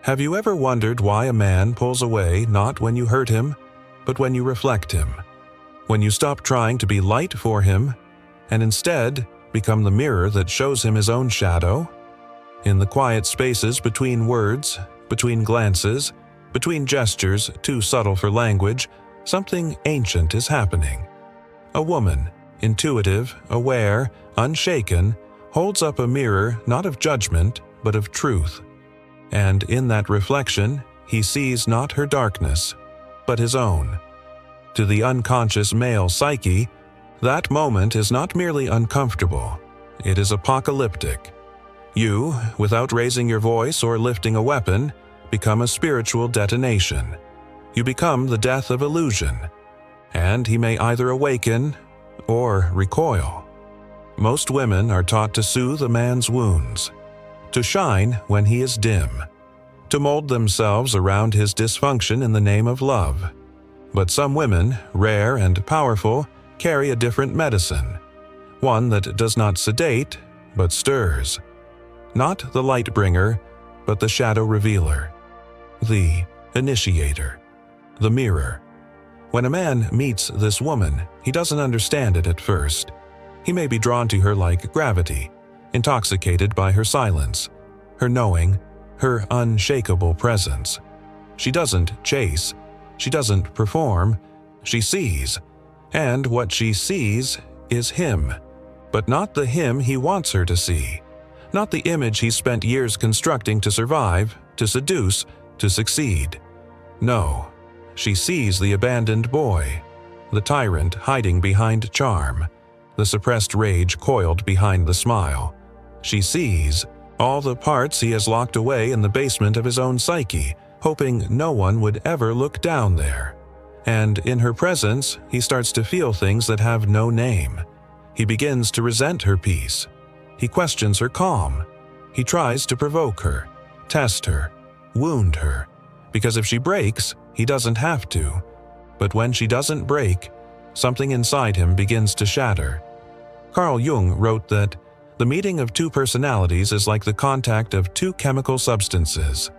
Have you ever wondered why a man pulls away not when you hurt him, but when you reflect him? When you stop trying to be light for him, and instead become the mirror that shows him his own shadow? In the quiet spaces between words, between glances, between gestures too subtle for language, something ancient is happening. A woman, intuitive, aware, unshaken, holds up a mirror not of judgment, but of truth. And in that reflection, he sees not her darkness, but his own. To the unconscious male psyche, that moment is not merely uncomfortable, it is apocalyptic. You, without raising your voice or lifting a weapon, become a spiritual detonation. You become the death of illusion, and he may either awaken or recoil. Most women are taught to soothe a man's wounds, to shine when he is dim, to mold themselves around his dysfunction in the name of love. But some women, rare and powerful, carry a different medicine, one that does not sedate, but stirs. Not the light bringer, but the shadow revealer, the initiator, the mirror. When a man meets this woman, he doesn't understand it at first. He may be drawn to her like gravity, intoxicated by her silence, her knowing, her unshakable presence. She doesn't chase, she doesn't perform, she sees. And what she sees is him, but not the him he wants her to see, not the image he spent years constructing to survive, to seduce, to succeed. No, she sees the abandoned boy, the tyrant hiding behind charm, the suppressed rage coiled behind the smile. She sees all the parts he has locked away in the basement of his own psyche, hoping no one would ever look down there. And in her presence, he starts to feel things that have no name. He begins to resent her peace. He questions her calm. He tries to provoke her, test her, wound her, because if she breaks, he doesn't have to. But when she doesn't break, something inside him begins to shatter. Carl Jung wrote that the meeting of two personalities is like the contact of two chemical substances.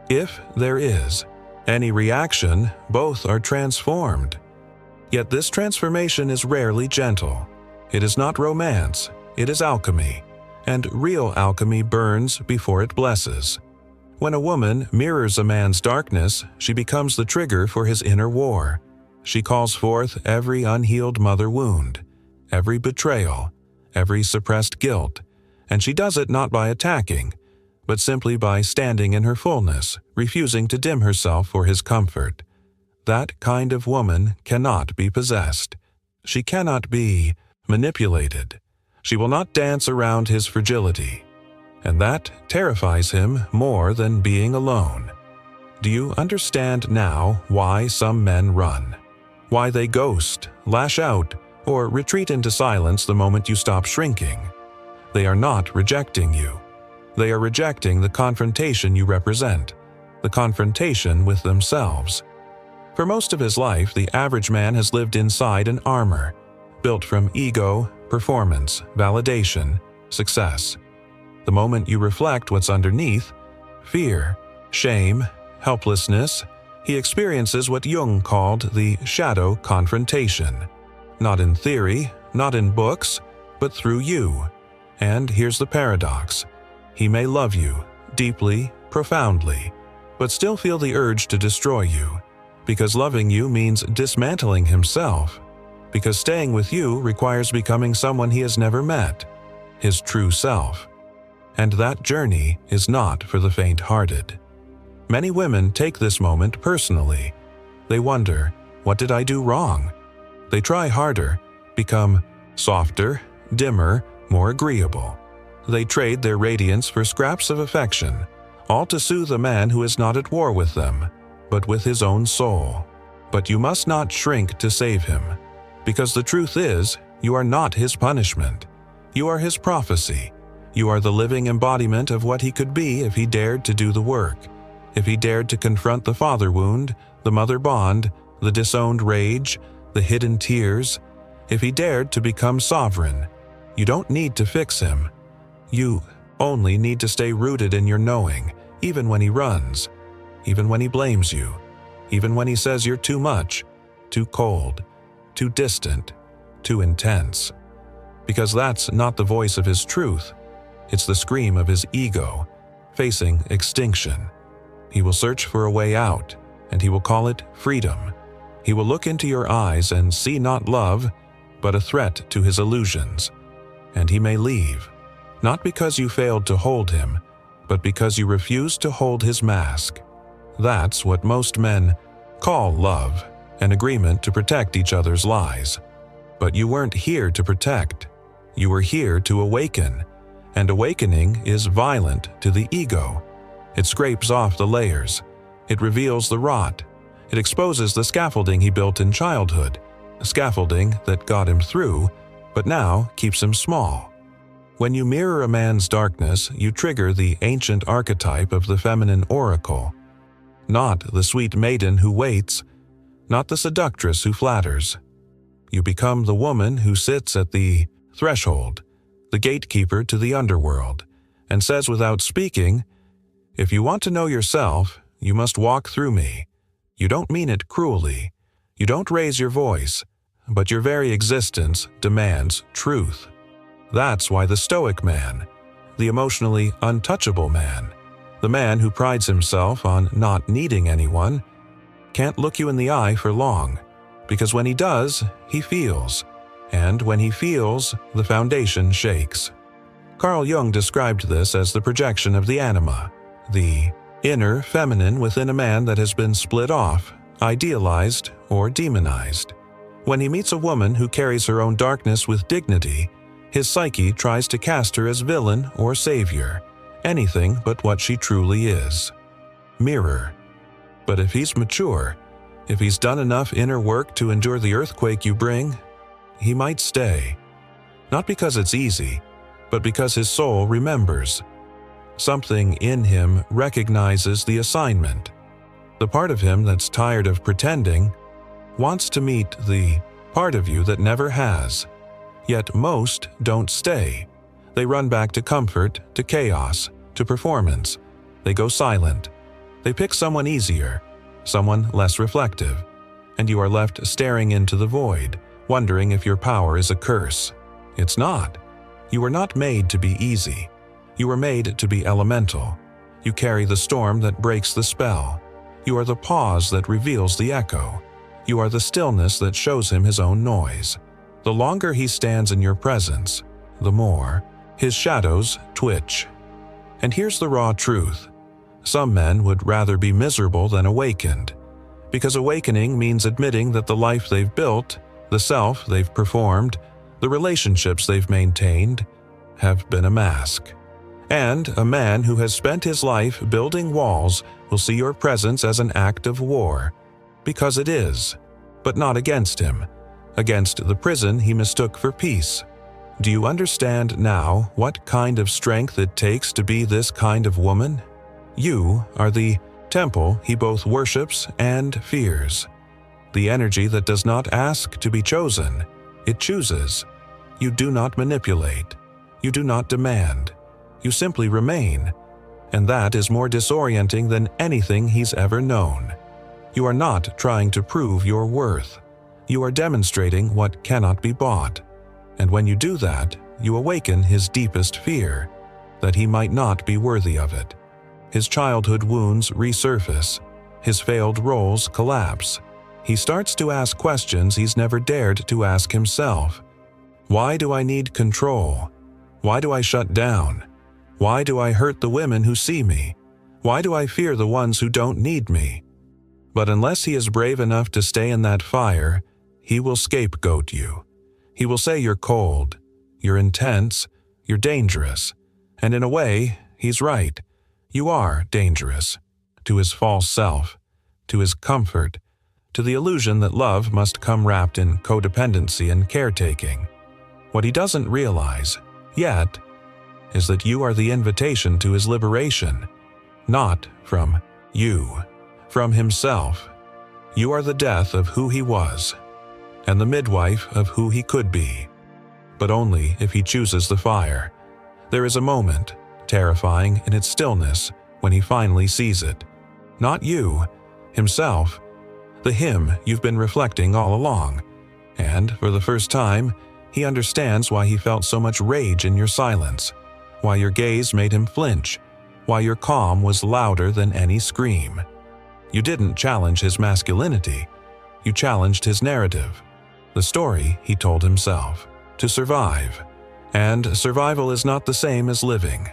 If there is any reaction, both are transformed. Yet this transformation is rarely gentle. It is not romance, it is alchemy, and real alchemy burns before it blesses. When a woman mirrors a man's darkness, she becomes the trigger for his inner war. She calls forth every unhealed mother wound, every betrayal, every suppressed guilt, and she does it not by attacking, but simply by standing in her fullness, refusing to dim herself for his comfort. That kind of woman cannot be possessed. She cannot be manipulated. She will not dance around his fragility. And that terrifies him more than being alone. Do you understand now why some men run? Why they ghost, lash out, or retreat into silence the moment you stop shrinking? They are not rejecting you. They are rejecting the confrontation you represent, the confrontation with themselves. For most of his life, the average man has lived inside an armor, built from ego, performance, validation, success. The moment you reflect what's underneath, fear, shame, helplessness, he experiences what Jung called the shadow confrontation. Not in theory, not in books, but through you. And here's the paradox. He may love you, deeply, profoundly, but still feel the urge to destroy you, because loving you means dismantling himself, because staying with you requires becoming someone he has never met, his true self. And that journey is not for the faint-hearted. Many women take this moment personally. They wonder, what did I do wrong? They try harder, become softer, dimmer, more agreeable. They trade their radiance for scraps of affection, all to soothe a man who is not at war with them, but with his own soul. But you must not shrink to save him, because the truth is, you are not his punishment. You are his prophecy. You are the living embodiment of what he could be if he dared to do the work, if he dared to confront the father wound, the mother bond, the disowned rage, the hidden tears, if he dared to become sovereign. You don't need to fix him. You only need to stay rooted in your knowing, even when he runs, even when he blames you, even when he says you're too much, too cold, too distant, too intense. Because that's not the voice of his truth. It's the scream of his ego, facing extinction. He will search for a way out, and he will call it freedom. He will look into your eyes and see not love, but a threat to his illusions. And he may leave, not because you failed to hold him, but because you refused to hold his mask. That's what most men call love, an agreement to protect each other's lies. But you weren't here to protect. You were here to awaken, and awakening is violent to the ego. It scrapes off the layers. It reveals the rot. It exposes the scaffolding he built in childhood, a scaffolding that got him through, but now keeps him small. When you mirror a man's darkness, you trigger the ancient archetype of the feminine oracle. Not the sweet maiden who waits, not the seductress who flatters. You become the woman who sits at the threshold, the gatekeeper to the underworld, and says without speaking, "If you want to know yourself, you must walk through me." You don't mean it cruelly. You don't raise your voice, but your very existence demands truth. That's why the stoic man, the emotionally untouchable man, the man who prides himself on not needing anyone, can't look you in the eye for long, because when he does, he feels, and when he feels, the foundation shakes. Carl Jung described this as the projection of the anima, the inner feminine within a man that has been split off, idealized, or demonized. When he meets a woman who carries her own darkness with dignity, his psyche tries to cast her as villain or savior, anything but what she truly is. Mirror. But if he's mature, if he's done enough inner work to endure the earthquake you bring, he might stay. Not because it's easy, but because his soul remembers. Something in him recognizes the assignment. The part of him that's tired of pretending wants to meet the part of you that never has. Yet most don't stay. They run back to comfort, to chaos, to performance. They go silent. They pick someone easier, someone less reflective, and you are left staring into the void, wondering if your power is a curse. It's not. You were not made to be easy. You were made to be elemental. You carry the storm that breaks the spell. You are the pause that reveals the echo. You are the stillness that shows him his own noise. The longer he stands in your presence, the more his shadows twitch. And here's the raw truth. Some men would rather be miserable than awakened, because awakening means admitting that the life they've built, the self they've performed, the relationships they've maintained, have been a mask. And a man who has spent his life building walls will see your presence as an act of war, because it is, but not against him, against the prison he mistook for peace. Do you understand now what kind of strength it takes to be this kind of woman? You are the temple he both worships and fears. The energy that does not ask to be chosen, it chooses. You do not manipulate. You do not demand. You simply remain, and that is more disorienting than anything he's ever known. You are not trying to prove your worth. You are demonstrating what cannot be bought. And when you do that, you awaken his deepest fear, that he might not be worthy of it. His childhood wounds resurface. His failed roles collapse. He starts to ask questions he's never dared to ask himself. Why do I need control? Why do I shut down? Why do I hurt the women who see me? Why do I fear the ones who don't need me? But unless he is brave enough to stay in that fire, he will scapegoat you. He will say you're cold, you're intense, you're dangerous. And in a way, he's right. You are dangerous. To his false self, to his comfort, to the illusion that love must come wrapped in codependency and caretaking. What he doesn't realize, yet, is that you are the invitation to his liberation, not from you, from himself. You are the death of who he was, and the midwife of who he could be, but only if he chooses the fire. There is a moment, terrifying in its stillness, when he finally sees it. Not you, himself, the him you've been reflecting all along. And for the first time, he understands why he felt so much rage in your silence, why your gaze made him flinch, why your calm was louder than any scream. You didn't challenge his masculinity. You challenged his narrative, the story he told himself, to survive. And survival is not the same as living.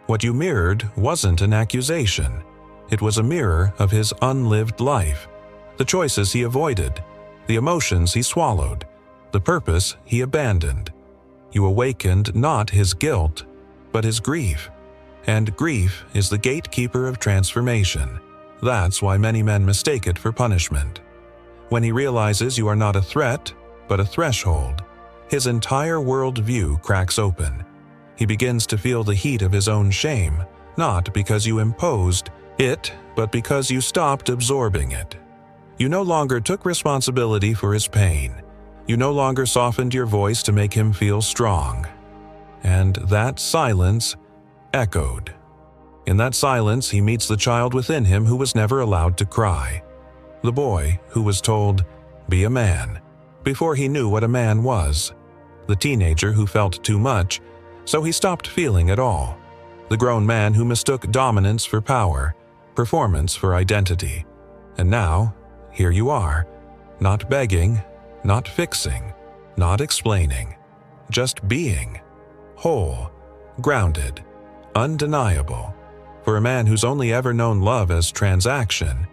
What you mirrored wasn't an accusation. It was a mirror of his unlived life, the choices he avoided, the emotions he swallowed, the purpose he abandoned. You awakened not his guilt, but his grief. And grief is the gatekeeper of transformation. That's why many men mistake it for punishment. When he realizes you are not a threat, but a threshold, his entire worldview cracks open. He begins to feel the heat of his own shame, not because you imposed it, but because you stopped absorbing it. You no longer took responsibility for his pain. You no longer softened your voice to make him feel strong. And that silence echoed. In that silence, he meets the child within him who was never allowed to cry. The boy who was told, "Be a man," before he knew what a man was. The teenager who felt too much, so he stopped feeling at all. The grown man who mistook dominance for power, performance for identity. And now, here you are, not begging, not fixing, not explaining, just being, whole, grounded, undeniable. For a man who's only ever known love as transaction,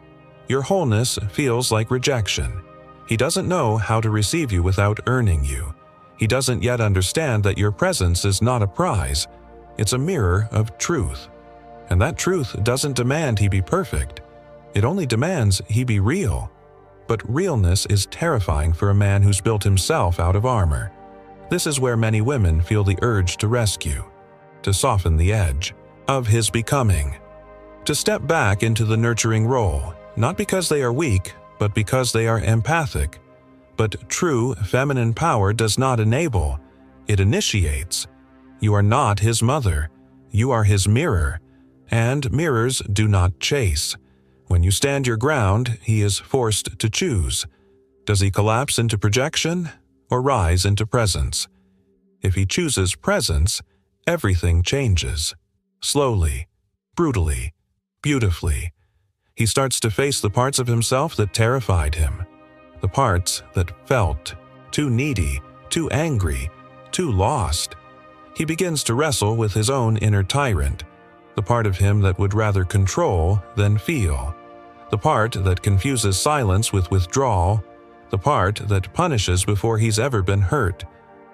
your wholeness feels like rejection. He doesn't know how to receive you without earning you. He doesn't yet understand that your presence is not a prize, it's a mirror of truth. And that truth doesn't demand he be perfect. It only demands he be real. But realness is terrifying for a man who's built himself out of armor. This is where many women feel the urge to rescue, to soften the edge of his becoming, to step back into the nurturing role, not because they are weak, but because they are empathic. But true feminine power does not enable, it initiates. You are not his mother, you are his mirror, and mirrors do not chase. When you stand your ground, he is forced to choose. Does he collapse into projection or rise into presence? If he chooses presence, everything changes. Slowly, brutally, beautifully. He starts to face the parts of himself that terrified him, the parts that felt too needy, too angry, too lost. He begins to wrestle with his own inner tyrant, the part of him that would rather control than feel, the part that confuses silence with withdrawal, the part that punishes before he's ever been hurt.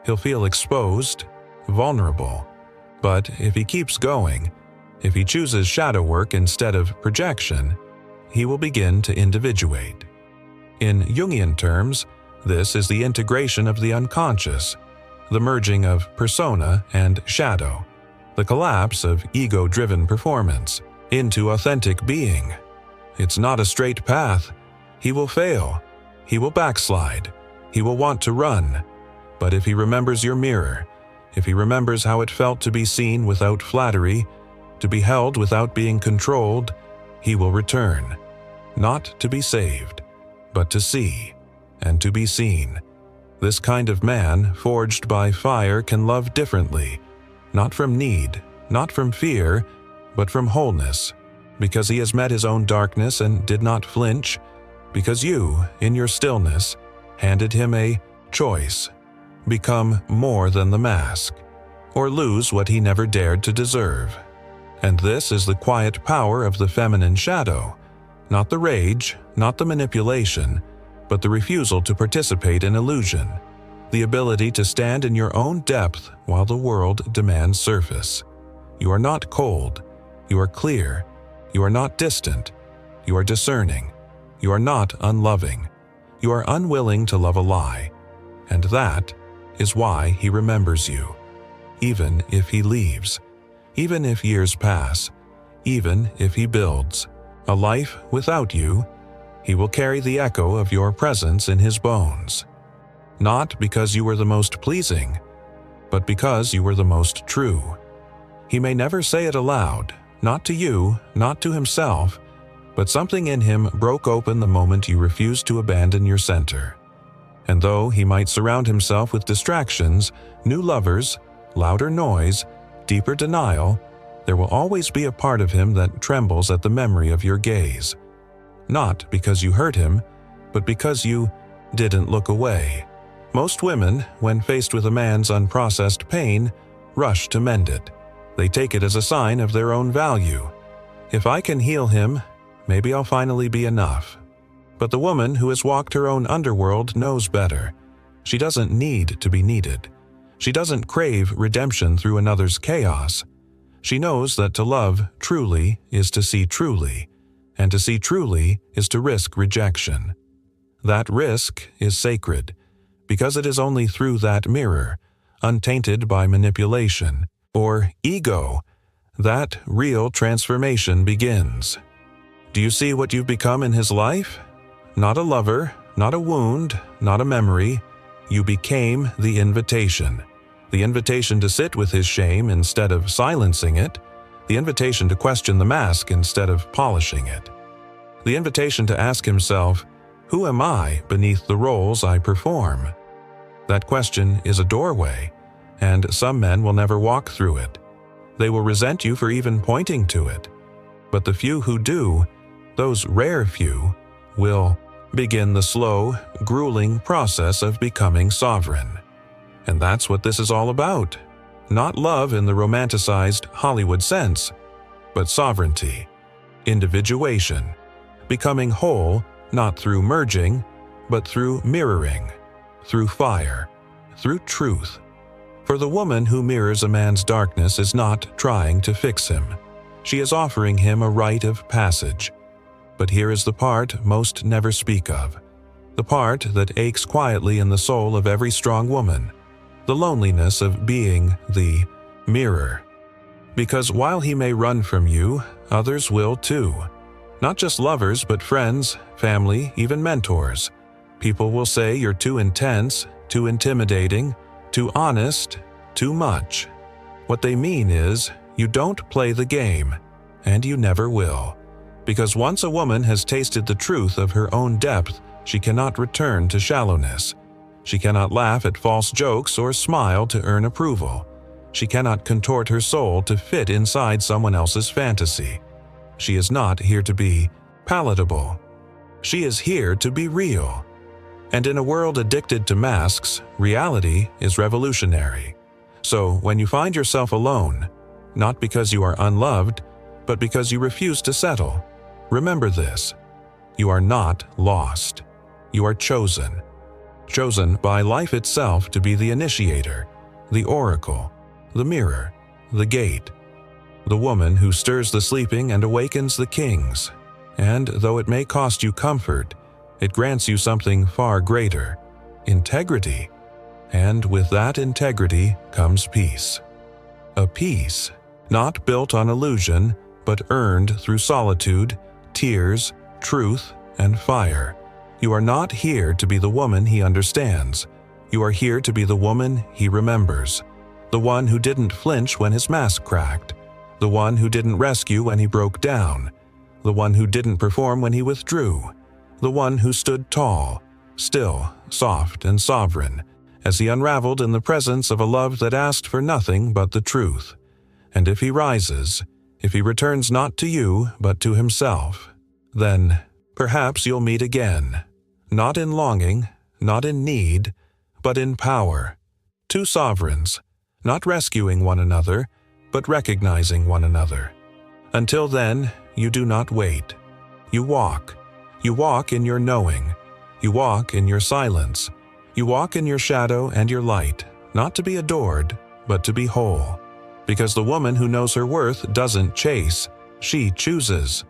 He'll feel exposed, vulnerable. But if he keeps going, if he chooses shadow work instead of projection, he will begin to individuate. In Jungian terms, this is the integration of the unconscious, the merging of persona and shadow, the collapse of ego-driven performance into authentic being. It's not a straight path. He will fail. He will backslide. He will want to run. But if he remembers your mirror, if he remembers how it felt to be seen without flattery, to be held without being controlled, he will return, not to be saved, but to see and to be seen. This kind of man, forged by fire, can love differently, not from need, not from fear, but from wholeness, because he has met his own darkness and did not flinch, because you, in your stillness, handed him a choice: become more than the mask, or lose what he never dared to deserve. And this is the quiet power of the feminine shadow, not the rage, not the manipulation, but the refusal to participate in illusion, the ability to stand in your own depth while the world demands surface. You are not cold, you are clear, you are not distant, you are discerning, you are not unloving, you are unwilling to love a lie, and that is why he remembers you. Even if he leaves, even if years pass, even if he builds a life without you, he will carry the echo of your presence in his bones. Not because you were the most pleasing, but because you were the most true. He may never say it aloud, not to you, not to himself, but something in him broke open the moment you refused to abandon your center. And though he might surround himself with distractions, new lovers, louder noise, deeper denial, there will always be a part of him that trembles at the memory of your gaze. Not because you hurt him, but because you didn't look away. Most women, when faced with a man's unprocessed pain, rush to mend it. They take it as a sign of their own value. If I can heal him, maybe I'll finally be enough. But the woman who has walked her own underworld knows better. She doesn't need to be needed. She doesn't crave redemption through another's chaos. She knows that to love truly is to see truly, and to see truly is to risk rejection. That risk is sacred, because it is only through that mirror, untainted by manipulation or ego, that real transformation begins. Do you see what you've become in his life? Not a lover, not a wound, not a memory. You became the invitation. The invitation to sit with his shame instead of silencing it. The invitation to question the mask instead of polishing it. The invitation to ask himself, who am I beneath the roles I perform? That question is a doorway, and some men will never walk through it. They will resent you for even pointing to it. But the few who do, those rare few, will begin the slow, grueling process of becoming sovereign. And that's what this is all about. Not love in the romanticized Hollywood sense, but sovereignty, individuation, becoming whole not through merging, but through mirroring, through fire, through truth. For the woman who mirrors a man's darkness is not trying to fix him. She is offering him a rite of passage. But here is the part most never speak of, the part that aches quietly in the soul of every strong woman, the loneliness of being the mirror. Because while he may run from you, others will too. Not just lovers, but friends, family, even mentors. People will say you're too intense, too intimidating, too honest, too much. What they mean is, you don't play the game, and you never will. Because once a woman has tasted the truth of her own depth, she cannot return to shallowness. She cannot laugh at false jokes or smile to earn approval. She cannot contort her soul to fit inside someone else's fantasy. She is not here to be palatable. She is here to be real. And in a world addicted to masks, reality is revolutionary. So when you find yourself alone, not because you are unloved, but because you refuse to settle, remember this: you are not lost. You are chosen. Chosen by life itself to be the initiator, the oracle, the mirror, the gate, the woman who stirs the sleeping and awakens the kings. And though it may cost you comfort, it grants you something far greater: integrity. And with that integrity comes peace. A peace not built on illusion, but earned through solitude, tears, truth, and fire. You are not here to be the woman he understands. You are here to be the woman he remembers. The one who didn't flinch when his mask cracked. The one who didn't rescue when he broke down. The one who didn't perform when he withdrew. The one who stood tall, still, soft, and sovereign, as he unraveled in the presence of a love that asked for nothing but the truth. And if he rises, if he returns not to you, but to himself, then perhaps you'll meet again, not in longing, not in need, but in power. Two sovereigns, not rescuing one another, but recognizing one another. Until then, you do not wait. You walk. You walk in your knowing. You walk in your silence. You walk in your shadow and your light, not to be adored, but to be whole. Because the woman who knows her worth doesn't chase, she chooses.